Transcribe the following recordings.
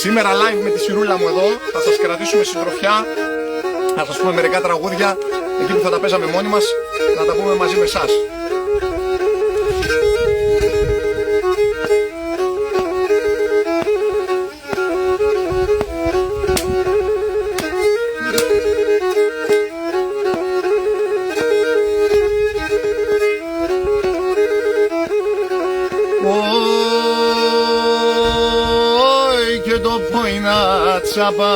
Σήμερα live με τη σιρούλα μου εδώ, θα σας κρατήσουμε συντροφιά, θα σας πούμε μερικά τραγούδια, εκεί που θα τα παίζαμε μόνοι μας, να τα πούμε μαζί με εσάς. Τσάπα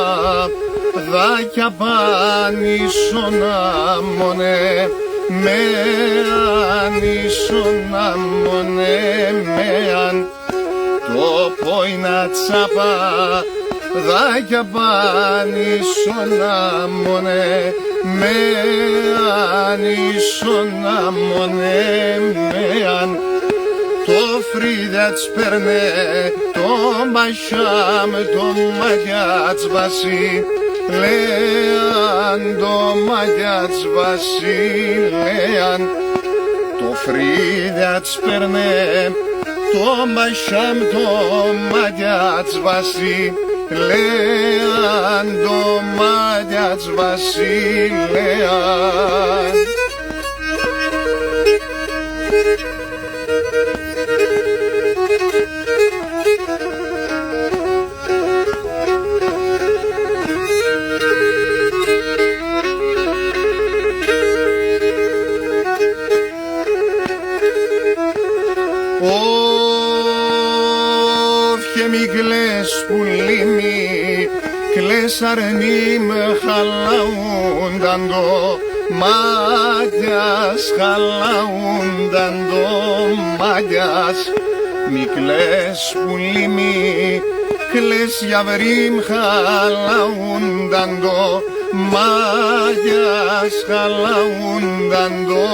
δάκια πανίσονα μόνε με ανίσονα μόνε με αν το πόινα τσάπα δάκια πανίσονα μόνε με ανίσονα μόνε με αν το φρύδια τς παίρνε, το μπασιάμ, το μαγιά τς βασιλέαν, το μαγιά τς βασιλέαν. Το φρύδια τς παίρνε, το μπασιάμ, το μαγιά τς βασιλέαν, το μαγιά τς βασιλέαν. Όφιε μη κλαις πουλίμι, κλαις αρνί με χαλαούνταν το μάγιας, χαλαούνταν το μάγιας. Μη κλαις πουλίμι, κλαις γιαβρίμ χαλαούνταν το μάγιας, χαλαούνταν το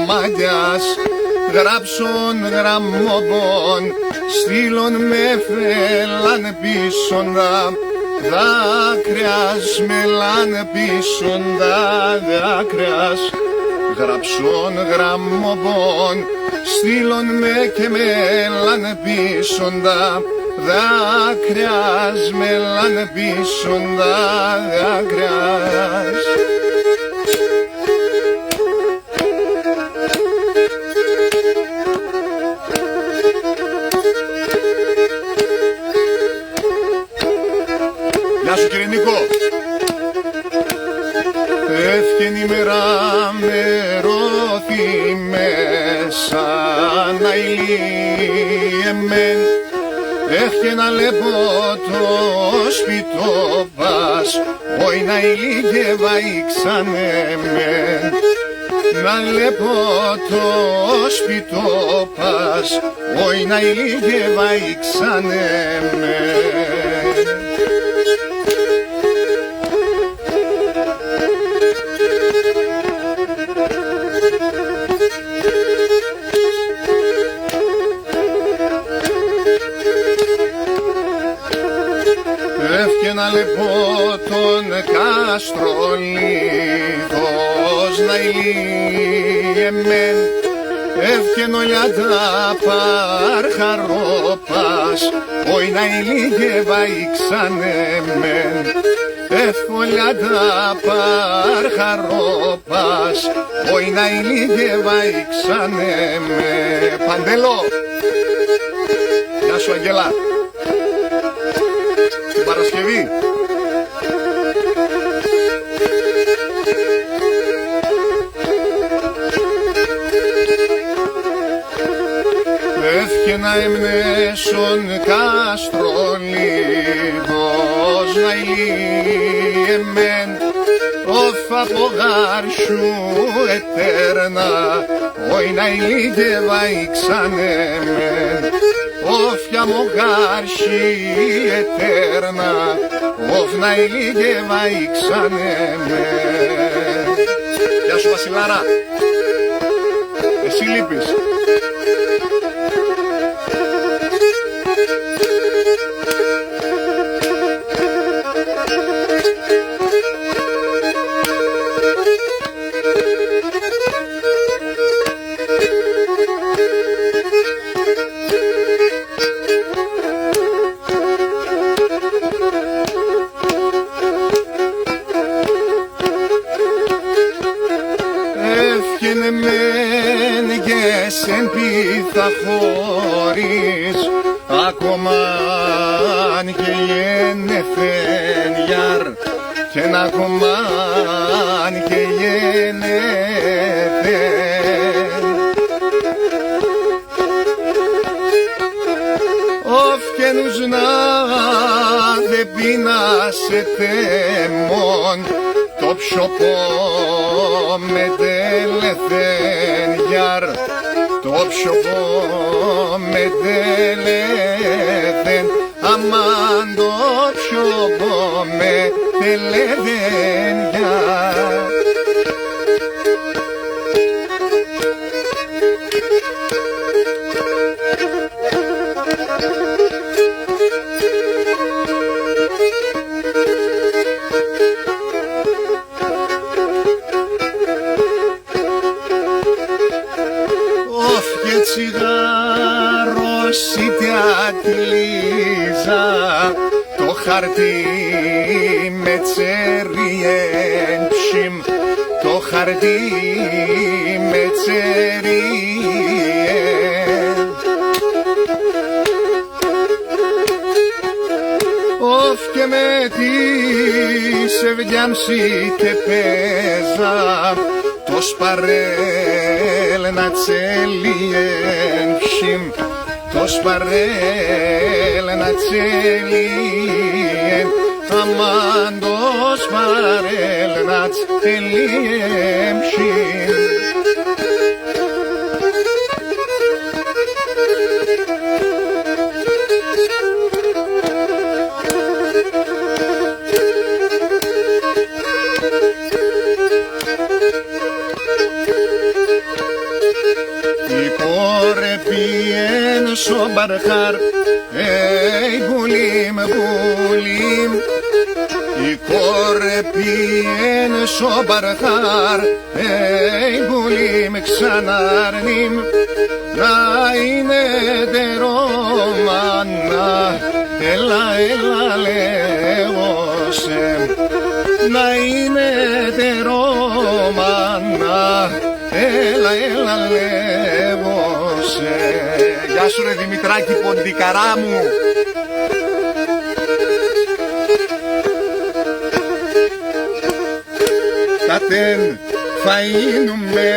μάγιας. Γράψον γραμμόπον, στείλον με φέλαν πίσοντα, δάκρυας μελάν πίσοντα δάκρυας. Γράψον γραμμόπον, στείλον με και μελάν πίσοντα, δάκρυας μελάν πίσοντα δάκρυας. Γεια σου κύριε Νίκο. Εύχεν ημέρα με ρώθη μέσα να ηλίεμεν. Εύχεν αλέπω το σπιτό πας, όι να ηλίγευα ήξανεμεν. Να λέπω το σπιτό πας, όι να ηλίγευα ήξανεμεν. Εύχεν αλέπω τον καστρολίθος να ηλίεμεν. Εύχεν ολιά τα παρχαρόπας, όι να ηλίγευα ήξανεμεν. Εύχολιά τα παρχαρόπας, όι να ηλίγευα ήξανεμεν. Παντέλο. Γεια σου Αγγέλα. Την Παρασκευή. Εύχεν αεμνέσον καστρολίδος να ηλίεμεν. Όφ από γάρσου ετέρνα, όι να ηλίγευα ήξανεμεν. Όφια μογάρσι ετέρνα, όφ να ηλίγευα ήξανεμεν. Γεια σου Βασιλάρα. Εσύ λείπεις. Ακομάν και γεννηθεν γιαρ και να κομμάν και γεννηθεν Όφκενους να δε πεινάσετε μόν το πιο πω με τελεθεν γιαρ το πιο πω με τελεθεν αμάν το πιο πω με τελεθεν γιαρ τσιγάρος είτε ατλίζα το χαρτί με τσεριέν ψιμ το χαρτί με τσεριέν Όφ και με τη σεβδιάμψη και παίζα το σπαρέλ να τσέλιεν ψιμ το σπαρέλ να τσέλιεν αμάν το σπαρέλ να τσέλιεν ψιμ στο μπαρχάρ, μπουλίμ, μπουλίμ η κόρε πιένε στο μπαρχάρ, μπουλίμ, ξανάρνιμ να είναι τερόμανα έλα, έλα λέγω σε να είναι τερόμανα έλα, έλα λέγω σε Γεια σου ρε Δημητράκη ποντικαρά μου Κατεν φαΐνουμε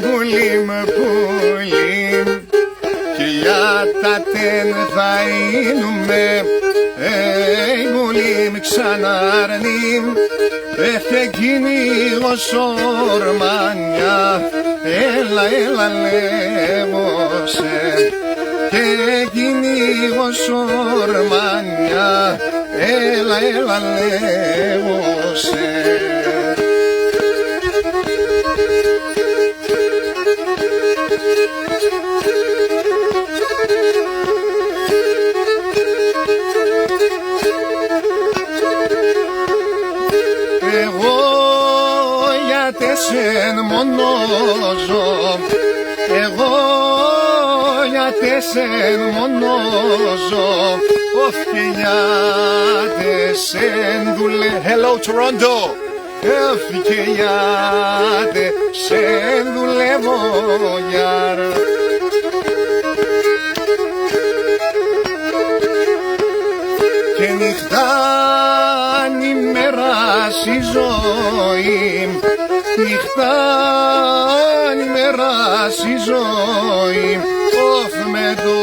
πουλίμ, πουλίμ και για τα τεν φαΐνουμε πουλίμ ξανάρνιμ Έφε κυνήγω σορμάνια έλα, έλα λέγω σε και κυνήγω σορμάνια έλα, έλα λέγω σε Σεν μονόζω εγώ γιατί σεν μονόζω οφκελιάτε σεν δουλε Hello Toronto οφκελιάτε σεν δουλεύω γιαρ και νυχτάν ημέρας η ζωή νυχτάν ημέρας η ζωή όφ με το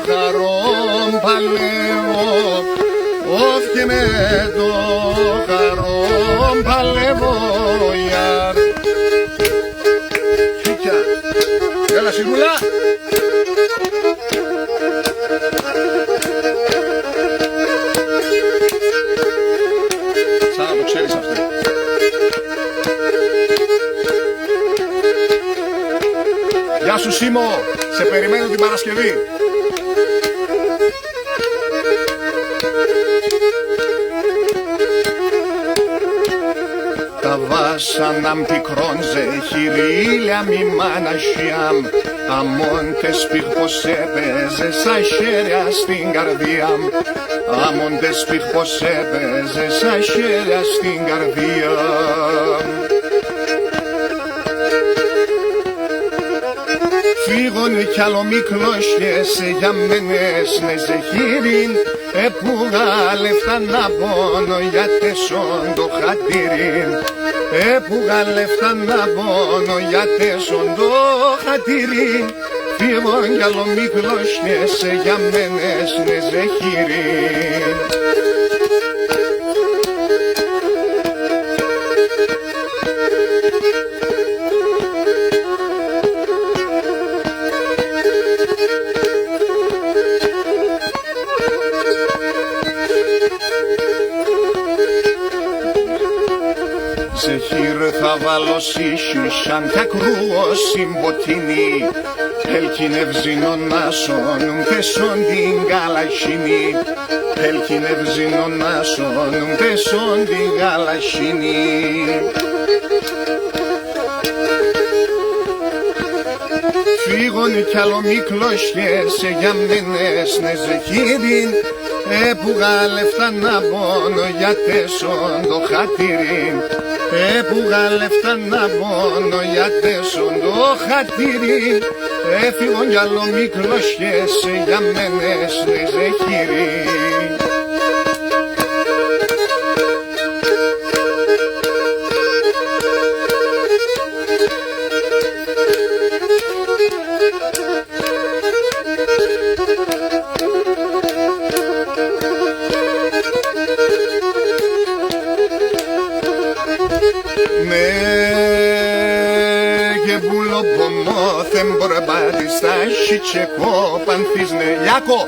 χαρόν παλεύω όφ και με το χαρόν παλεύω γιαρ Χίκια έλα σιγούλα σαν να το ξέρεις αυτό Γεια σου Σίμω, σε περιμένω την Παρασκευή. Τα βάσανα πικρών ζε χειρίλια μη μάνασιάμ αμόν τες πηχ πως έπαιζε σαν χέρια στην καρδιά αμόν τες πηχ πως έπαιζε σαν χέρια στην καρδιά Φύγον κι άλλο μικλώσχες για μένες με ζεχύριν, επούγα λεφτά να πόνο για τεσόν το χατήριν, επούγα λεφτά να πόνο για τεσόν το χατήριν. Φύγον κι άλλο μικλώσχες για μένες με ζεχύριν. Ζεχύρ θα βάλω σίσουσαν κι ακρούω συμποτίνη, ελκυνευζίνο να σώνουν τεσόν την καλασίνη, ελκυνευζίνο να σώνουν τεσόν την καλασίνη. Φύγον κι άλλο μικλώσχες για μένες με ζεχύριν, επούγα λεφτά να πόνο για τεσόν το χατήριν, επούγα λεφτά να πόνο για τεσόν το χατήριν. Έφυγον κι άλλο μικλώσχες για μένες με ζεχύριν. Μπορμπάτιστα σιτσεκό πανθίζνε Λιάκο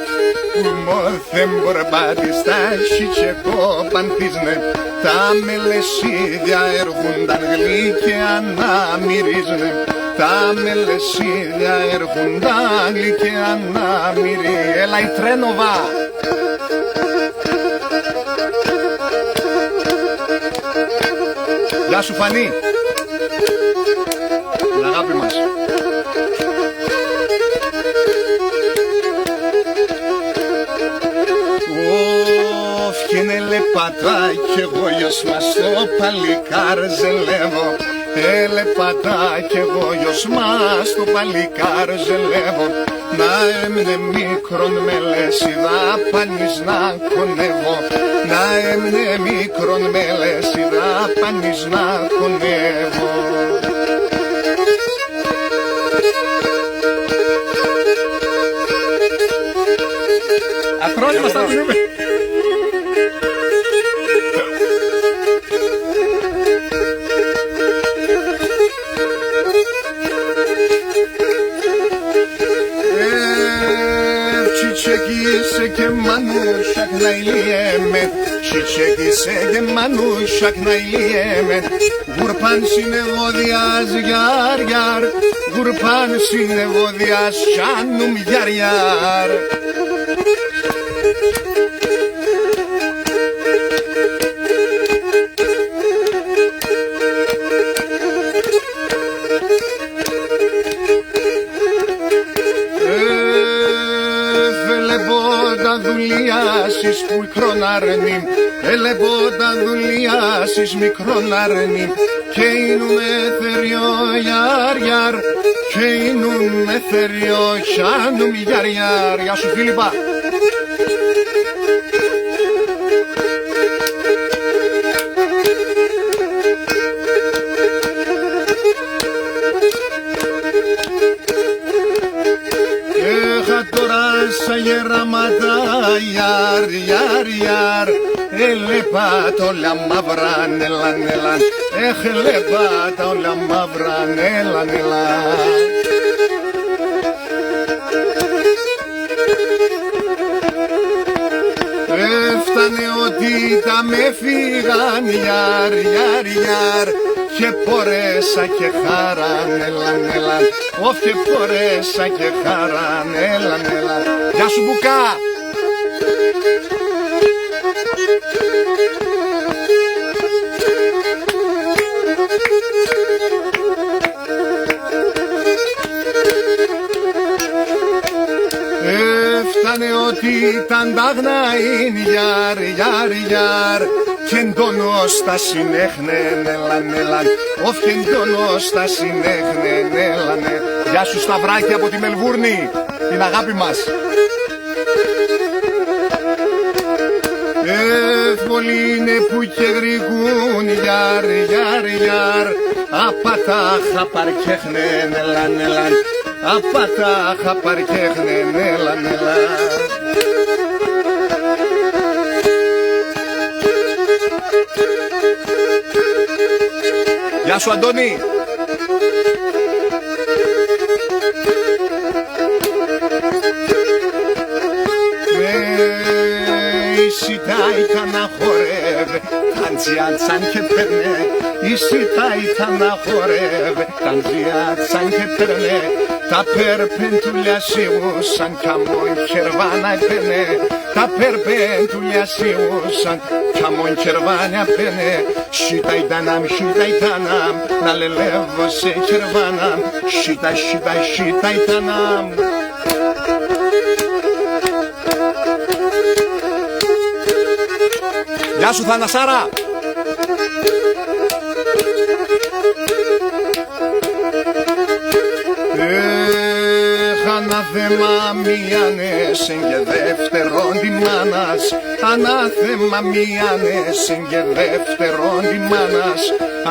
Μόθεν μπορμπάτιστα σιτσεκό πανθίζνε. Τα μελεσίδια έρχονταν γλυκιά να μυρίζνε, τα μελεσίδια έρχονταν γλυκιά να μυρίζνε. Έλα η Τρένοβα. Γεια σου Φανή, την αγάπη μας. Φκένε λεπατά κι εγώ γιος μας το παλικάρ ζελεύω, λεπατά κι εγώ γιος μας το παλικάρ ζελεύω. Να έμεινε μικρόν με λεσίδα πανείς να κονεύω, να έμεινε μικρόν με λεσίδα πανείς να κονεύω. Ακρόνημα στα δίνουμε. Çiçekise ke manuşak nayliyemet, çiçekise ke manuşak nayliyemet. Gurpan sinevodyaz yar yar, gurpan sinevodyaz şanum yar yar. Δουλειάσεις που μικρόν αρνήμ, ελεπότα δουλειάσεις μικρόν αρνήμ. Και είνουμε θεριό γιαρ γιαρ, και είνουμε θεριό σάνουμ γιαρ γιαρ. Γεια σου Φίλιππα. Σα γεράματα γιαρ γιαρ γιαρ, ελεπάτα όλα μαύραν έλαν έλαν, ελεπάτα όλα μαύραν έλαν έλαν. Έφτανε ότι τα με φύγαν γιαρ γιαρ γιαρ, και πορέσα και χαράν έλαν έλαν, όφ και πορέσα και χαράν έλαν έλαν. Γεια σου Μπουκά. Έφτανε ότι ήταν τα γναΐν γιαρ γιαρ γιαρ, Κεντώνος τα συνέχνε-νελαν-νελαν. Οφ κεντώνος τα συνέχνε-νελαν. Γεια σου Σταυράκη από τη Μελβούρνη, την αγάπη μας. Πολλοί είναι που και γρηγούν γιαρ, γιαρ, γιαρ. Απατάχα παρκέχνε-νελαν-νελαν. Απατάχα παρκέχνε-νελαν-νελαν. Γεια σου Αντώνη. Η σιτά ήταν να χορεύε, ταντζιάτσαν και παίρνε. Η σιτά ήταν να χορεύε, ταντζιάτσαν και παίρνε. Τα περπεντούλια σιούσαν κι αμόν κερβάνα έπαινε. Τα περπεντούλια σιούσαν κι αμόν κερβάνα έπαινε. Σίτα ητανάμ, σίτα ητανάμ, να λελεύω σε κερβάναμ. Σίτα, σίτα, σίτα ητανάμ. Γεια σου Θανασάρα. Ανάθεμα μίανεσεν και δεύτερον τη μάνας. Ανάθεμα μίανεσεν και δεύτερον τη μάνας.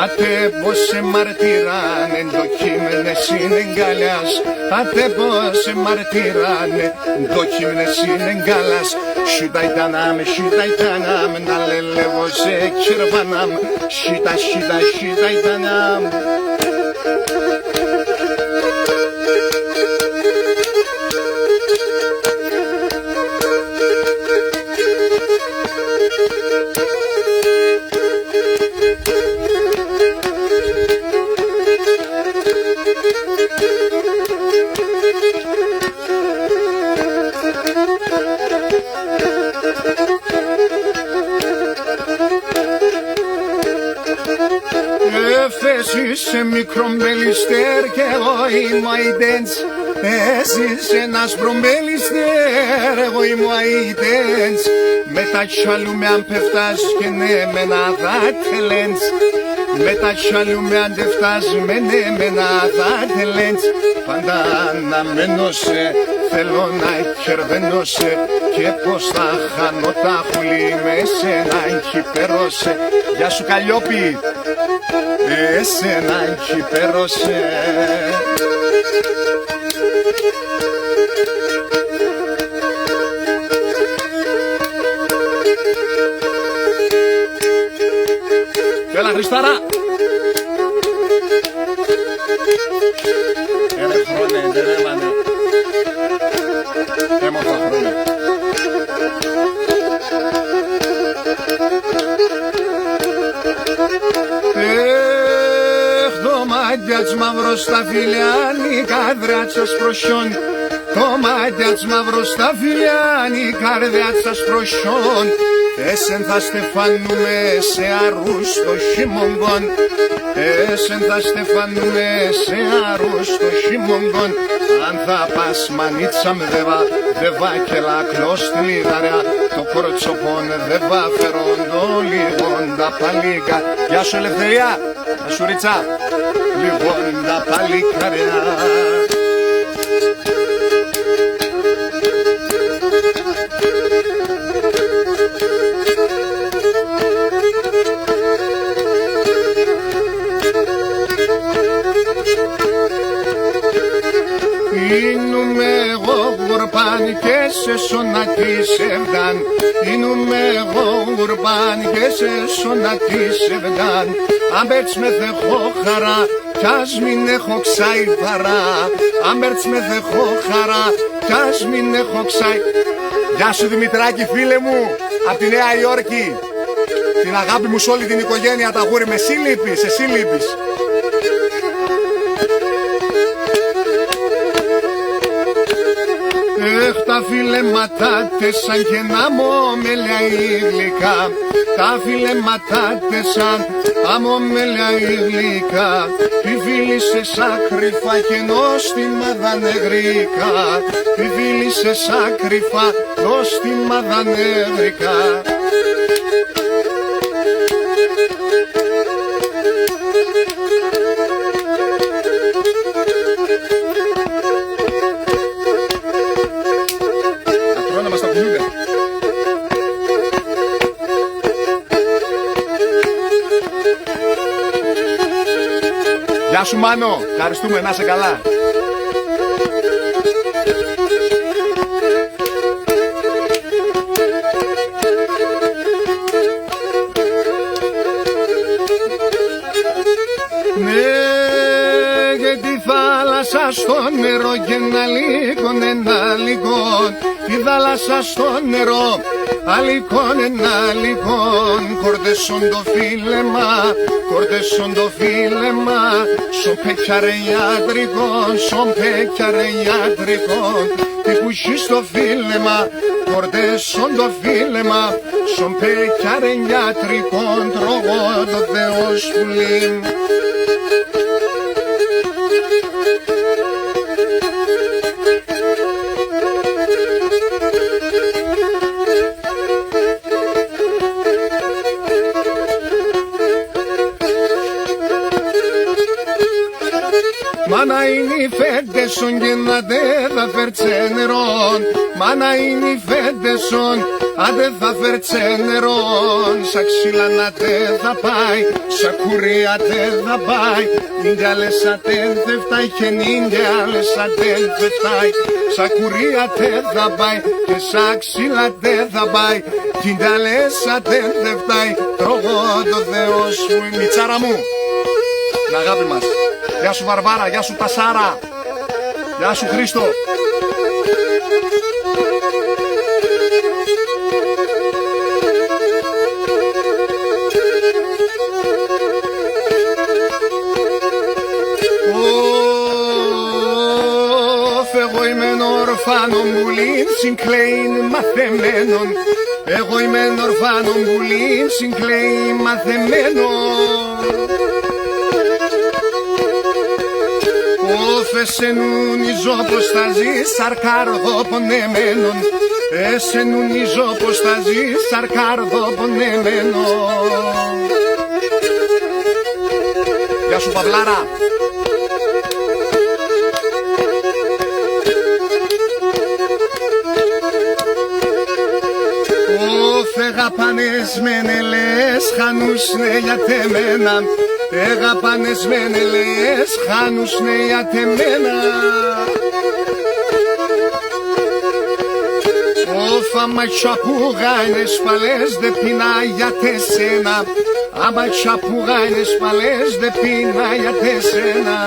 Ατέποσε μαρτυράνε το κείμενε συνεγκάλιας. Ατέποσε μαρτυράνε το κείμενε συνεγκάλιας. Σίτα ητανάμ, σίτα ητανάμ, να λελεύω σε κυρβάναμ. Σίτα, σίτα, σίτα ητανάμ. Εσύ είσαι μικρό μπελιστέρ και εγώ είμαι αητέντς. Εσύ είσαι ένας μπρομπελιστέρ, εγώ είμαι αητέντς. Με τα τσαλούμε αν πεφτάς και ναι με ένα δάτελέντς. Με τα τσαλούμε αν πεφτάς με ναι με ένα δάτελέντς. Πάντα αναμένωσε, θέλω να κερδένωσε. Και πως θα χάνω τα χουλή με σένα κυπέρωσε. Γεια σου Καλλιόπη. Εσένα κυπέρωσε. Έλα Χριστάρα. Ρε χρόνε, ρε μάνε. Έμορφα χρόνια. Το μάτιατς μαύρο στα φιλιάνη, καρδιάτσας προσιόν. Το μάτιατς μαύρο στα φιλιάνη, καρδιάτσας προσιόν. Εσεν θα στεφανούμε σε αρούστο χειμωγκόν. Εσεν θα στεφανούμε σε αρούστο χειμωγκόν. Αν θα πας μανίτσα με δεβά και λακλώς τη λιδαριά. Το κορτσοπόν δεβά φερόν το λίγον τα παλίκα. Γεια σου Ελευθερία. Γεια σου Ριτσά. Λοιπόν τα παλικαριά. Ήνουμε εγώ γουρπάν και σε σωνατίσευδαν. Ήνουμε εγώ γουρπάν και σε σωνατίσευδαν. Άμπερτς με δεχώ χαρά κι ας μην έχω ξάι παρά. Άμπερτς με δεχώ χαρά κι ας μην έχω ξάι. Γεια σου Δημητράκη φίλε μου, απ' τη Νέα Υόρκη. Την αγάπη μου σε όλη την οικογένεια τα γούρι. Με εσύ λείπεις, εσύ λείπεις. Τα φιλέματα σαν και να μομέλια γλυκά. Τα φιλέματα σαν αμομέλια γλυκά. Τι φίλησες ακρυφά και νόστιμα δανεγρικά. Τι φίλησες ακρυφά νόστιμα δανεγρικά. Γεια σου Μάνο, ευχαριστούμε, να είσαι καλά. Στο νερό και ένα λιγόν, τη θάλασσα στο νερό, αλικόν ένα λιγόν, κορδέσον το φίλεμα, σον πέκιαρε ιατρικόν, τι κουσί στο φίλεμα, κορδέσον το φίλεμα, σον πέκιαρε ιατρικόν, τρώγω το Θεός πουλί. Μάνα είναι οι φέντεσον και να δε θα φέρτσε νερόν. Μάνα είναι οι φέντεσον, άντε θα φέρτσε νερόν. Σα ξύλα να τε θα πάει, σα κουρία τε θα πάει. Νίντια λες ατέν θε φτάει και νίντια λες ατέν θε φτάει. Σα κουρία τε θα πάει και σα ξύλα τε θα πάει. Νίντια λες ατέν θε φτάει. Τρώγω το Θεός μου, η μιτσάρα μου, την αγάπη μας. Γεια σου Βαρβάρα, γεια σου Τασάρα, γεια σου Χρήστο. Εγώ είμαι ορφάνο μπουλίν, συγκλέιν μαθεμένον. Εγώ είμαι ορφάνο μπουλίν, συγκλέιν μαθεμένον. Εσενουνιζώ πως θα ζεις σαρκάρδο πονεμένον. Εσενουνιζώ πως θα ζεις σαρκάρδο πονεμένον. Γεια σου Παυλάρα. Φεγαπάνες μενελές χανούσνε για τεμένα. Εγαπάνες μενελές χάνουσνε για τεμένα. Όφα ματσαπούγανες παλές δε πεινά για τεσένα. Άμα τσαπούγανες παλές δε πεινά για τεσένα.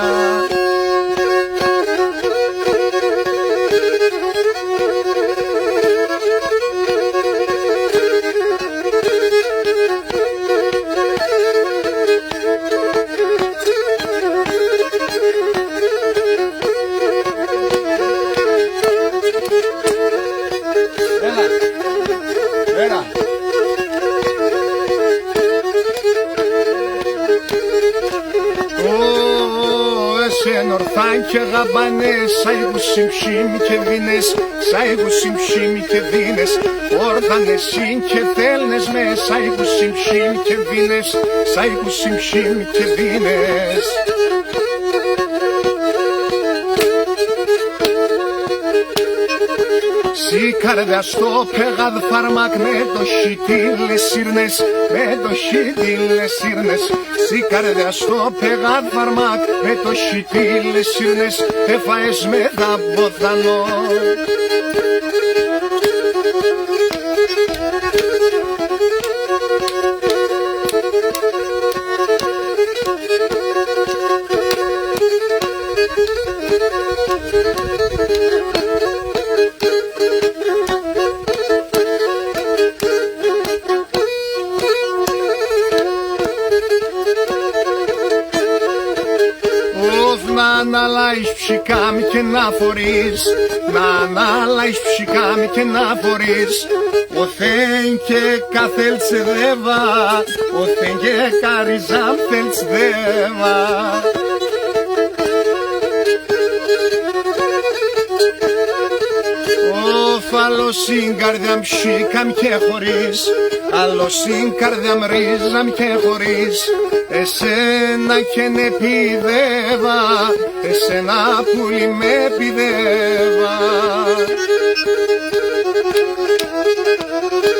Και γαμπανές, σάιγου συμψίμ και δίνες, σάιγου συμψίμ και δίνες, όρθανες συν και θέλνες με, σάιγου συμψίμ και δίνες, σάιγου συμψίμ και δίνες. Σι καρδιά στο πεγάδ φαρμάκ με το χιτήλες σύρνες, με το χιτήλες σύρνες. Σι καρδιά στο πεγάδ φαρμάκ με το χιτήλες σύρνες, έφαες με δαμποθανό. Να αναλάεις ψυχάμ και να φορείς, να αναλάεις ψυχάμ και να φορείς. Ο Θεέν και καθέλτσεδεύα, ο Θεέν και καριζάμ θέλτσδεύα. Φαλωσίν καρδιάμ ψήκαμ και χωρίς, αλλωσίν καρδιάμ ρίζαμ και χωρίς. Εσένα και νε πηδεύα, εσένα πουλί με πηδεύα.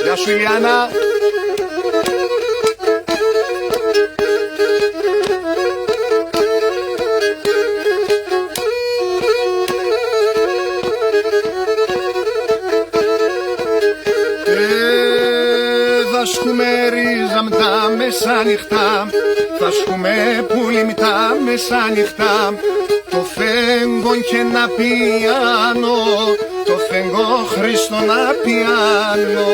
Γεια σου Ηλιάνα. σχούμε ρίζα μ' τα μεσάνυχτα, θα σχούμε πουλί μ' τα μεσάνυχτα. Το φέγγον και να πιάνω, το φέγγο Χριστό να πιάνω.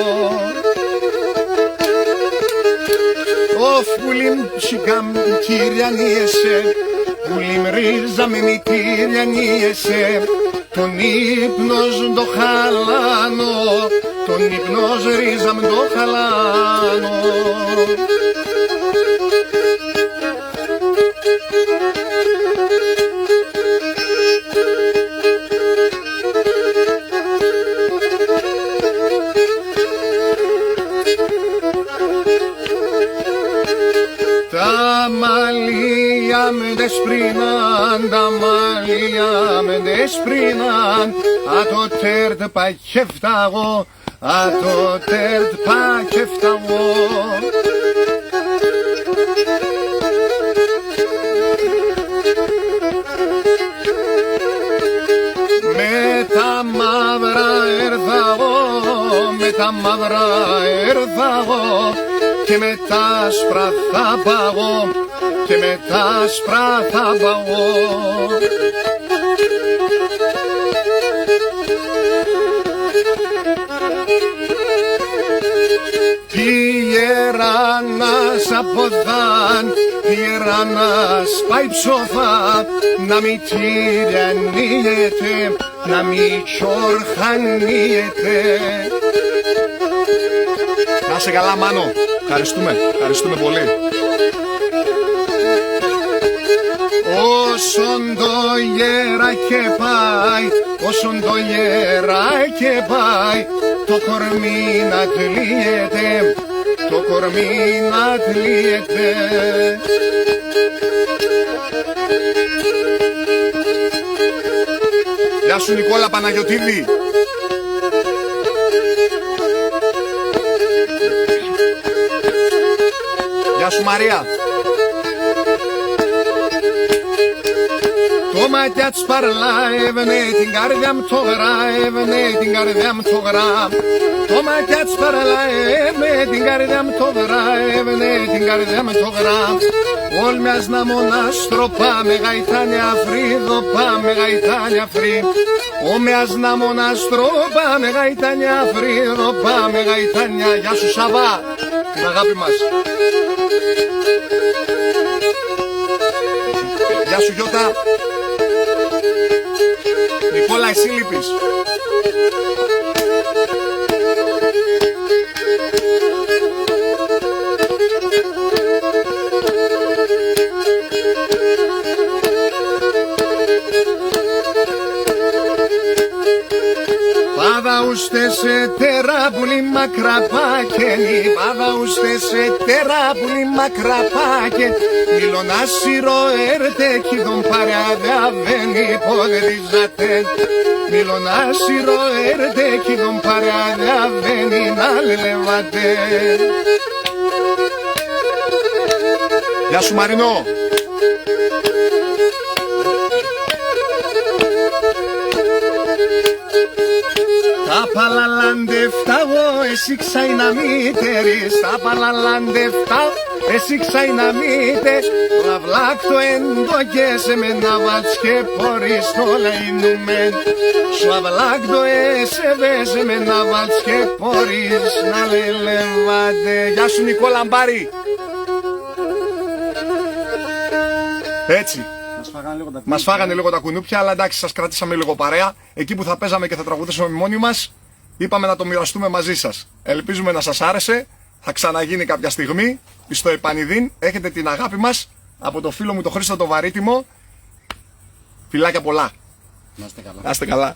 Ωφ πουλίμ σικάμ κυριανίεσαι, πουλίμ ρίζα με μη κυριανίεσαι. Τον ύπνος το χαλάνω, τον ύπνος ρίζα μ' το χαλάνω. Τα μαλλιά με δεσπρίναν, τα μαλλιά με δεσπρίναν. Α το τέρτ πα και φταγώ, α το τέρτ πα και φταγώ. Με τα μαύρα έρθαγω, με τα μαύρα έρθαγω. Και με τα άσπρα θα παγώ, και με τα άσπρα θα παγώ. Τιεράνας από δάν, τιεράνας πάει ψοφά, να μη τυραννιέται, να μη τσορχανιέται. Να σε καλά Μάνο, ευχαριστούμε πολύ. Όσον το γεράκι πάει, όσον το γεράκι πάει, το κορμί να τλίεται, το κορμί να τλίεται. Γεια σου Νικόλα Παναγιωτίδη. Γεια σου Μαρία. Το ματιά της παραλάευνε την καρδιά μου το γράευνε, την καρδιά μου το γράμ. Το ματιά της παραλάευνε την καρδιά μου το γράευνε, την καρδιά μου το γράμ. Όλ μιας να μονάστρο πάμε γαϊτάνια φρύδο, πάμε γαϊτάνια φρύ. Ο μιας να μονάστρο πάμε γαϊτάνια φρύδο, πάμε γαϊτάνια. Γεια σου Σαββά, την αγάπη μας. Γεια σου Γιώτα. Νικόλα, εσύ λείπεις. Πάντα ουστε σε τεράπουλη μακραπάκενη, πάντα ουστε σε τεράπουλη μακραπάκενη. Μιλώνα σειρό έρτε κι τον παράδε αβαίνει πόδεριζατε. Μιλώνα σειρό έρτε κι τον παράδε αβαίνει να λεβάτε. Γεια σου Μαρινό. Τα παλαλάντε φταγώ, εσύ ξαϊναμίτερης. Τα παλαλάντε φταγώ, εσύ ξαϊναμίτερης. Βλαβλάκτο εντοκέσαι με να βάλεις και πορείς το λαϊνούμεν. Σου αυλάκτο εσέ βέζε με να βάλεις και πορείς να λελεβάτε. Γεια σου Νικόλα Μπάρη. Έτσι. Μας φάγανε λίγο τα κουνούπια, αλλά εντάξει, σας κρατήσαμε λίγο παρέα. Εκεί που θα παίζαμε και θα τραγουδήσουμε μόνοι μας, είπαμε να το μοιραστούμε μαζί σας. Ελπίζουμε να σας άρεσε. Θα ξαναγίνει κάποια στιγμή. Στο επανειδήν έχετε την αγάπη μας από το φίλο μου τον Χρήστο το Βαρύτιμο. Φιλάκια πολλά. Να είστε καλά. Να είστε καλά.